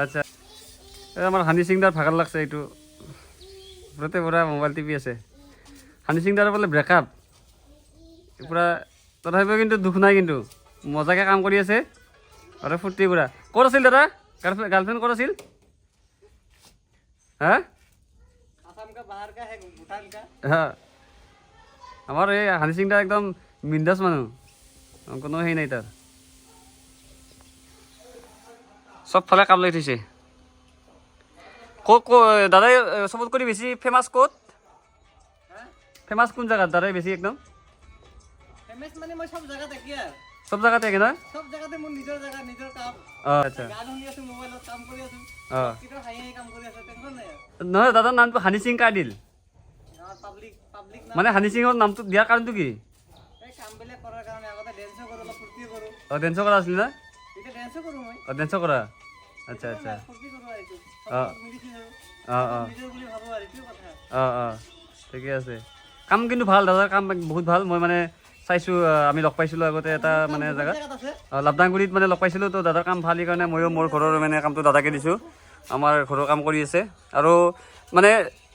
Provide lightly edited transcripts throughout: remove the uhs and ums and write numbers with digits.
আচ্ছা আমার হানি সিংদার ভাগার লাগছে এইটো পুরাতে পুরা মোবাইল টিভি আছে হানি সিংদার বলে ব্রেকআপ পুরা তথাপিও কিন্তু দুখ নাই কিন্তু মজাকে কাম কৰি আছে আৰু ফুৰ্তি পুৰা ক'ত আছিল দাদা গাৰ্লফ্ৰেণ্ড ক'ত আছিল হা আমাৰ এই হানি সিংদা একদম বিন্দাস মানুহ কোনো হেৰি নাই তাৰ চবফালে কাম লৈ থৈছে ক'ত দাদাই চবত কৰি বেছি ফেমাছ ক'ত ফেমাছ কোন জেগাত দাদাই বেছি একদম ফেমাছ মানে মই সব জায়গা দেখি আর সব জায়গাতে কি না সব জায়গাতে মোৰ নিজৰ জায়গা নিজৰ কাম আচ্ছা গান শুনি আছো মোবাইলত কাম কৰি আছো কিটো হাই হাই কাম কৰি আছো টেনচন নাই নহয় দাদাৰ নামটো হানি সিং কা দিল পাব্লিক মানে হানি সিঙৰ নামটো দিয়াৰ কাৰণটো কি এই কাম বেলে কৰাৰ কাৰণে আগতে ড্যান্স কৰো অলপ ফুৰ্তি কৰো ডেন্স কৰা আছিল না এটা ড্যান্স কৰো মই ডেন্স কৰা আচ্ছা আচ্ছা ফুৰ্তি কৰো এইটো মিলিছি নিজৰ বুলি ভাবো আৰু এইটো কথা ঠিকে আছে কাম কিন্তু ভাল দাদাৰ কাম বহুত ভাল মই মানে চাইছোঁ আমি লগ পাইছিলোঁ আগতে এটা মানে জেগাত লাভদাংগুৰিত মানে লগ পাইছিলোঁ তো দাদাৰ কাম ভাল কাৰণে ময়ো মোৰ ঘৰৰ মানে কামটো দাদাকে দিছোঁ আমাৰ ঘৰৰ কাম কৰি আছে আৰু মানে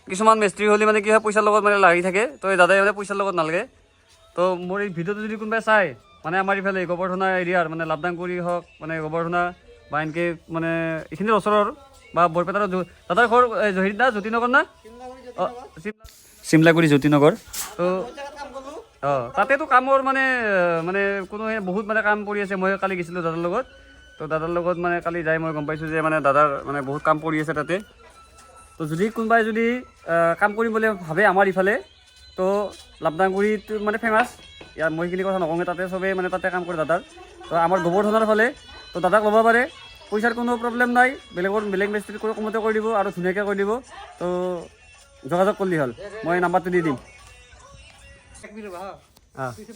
কিছুমান মিস্ত্ৰী হ'লে মানে কি হয় পইচাৰ লগত মানে লাগি থাকে তো এই দাদাই মানে পইচাৰ লগত নালাগে তো মোৰ এই ভিডিঅ'টো যদি কোনোবাই চাই মানে আমাৰ ইফালে গোবৰধনা এৰিয়াৰ মানে লাভদাংগুৰি হওক মানে গোবৰধনা বা এনেকৈ মানে এইখিনিৰ ওচৰৰ বা বৰপেটাৰ দাদাৰ ঘৰ হেৰিত না জ্যোতিনগৰ না চিমলাগুৰি জ্যোতিনগৰ তো তাতেতো কামৰ মানে মানে কোনো বহুত মানে কাম কৰি আছে মই কালি গৈছিলোঁ দাদাৰ লগত তো দাদাৰ লগত মানে কালি যাই মই গম পাইছোঁ যে মানে দাদাৰ মানে বহুত কাম কৰি আছে তাতে তো যদি কোনোবাই যদি কাম কৰিম বুলি ভাবে আমাৰ ইফালে তো লাভদাংগুৰিত মানে ফেমাছ ইয়াৰ মই সেইখিনি কথা নকওঁগৈ তাতে চবেই মানে তাতে কাম কৰে দাদাৰ তো আমাৰ গোবৰধনাৰ ফালে তো দাদাক ল'ব পাৰে পইচাৰ কোনো প্ৰব্লেম নাই বেলেগ মিস্ত্ৰী কৰি কমতে কৰি দিব আৰু ধুনীয়াকৈ কৰি দিব তো যোগাযোগ কৰিলে হ'ল মই নাম্বাৰটো দি দিম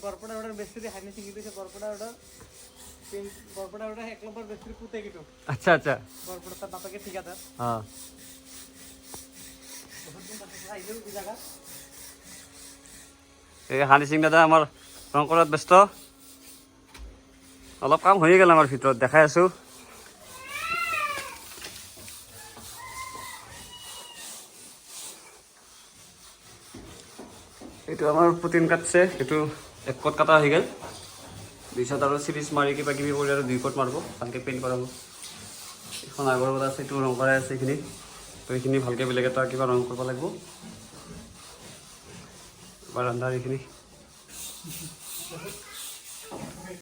বৰপেটা অৰ্ডাৰ বেছি হানি সিং দিছে বৰপেটা অৰ্ডাৰ এক নম্বৰ বেছি পুতে কিটো আচ্ছা আচ্ছা বৰপেটা তাৰ বাপাকে ঠিকাদাৰ এই হানি সিং দাদা আমাৰ ৰং কৰাত ব্যস্ত অলপ কাম হৈয়ে গ'ল আমাৰ ভিতৰত দেখাই আছোঁ এইটো আমাৰ পুটিন কাটছে এইটো এক কট কাটা হৈ গ'ল পিছত আৰু চিৰিজ মাৰি কিবা কিবি কৰি আৰু 2 কট মাৰিব ভালকৈ পেইণ্ট কৰাব এখন আগৰ কথা আছে এইটো ৰং কৰাই আছে এইখিনি তো এইখিনি ভালকৈ বেলেগ এটা কিবা ৰং কৰিব লাগিব বাৰান্দাৰ এইখিনি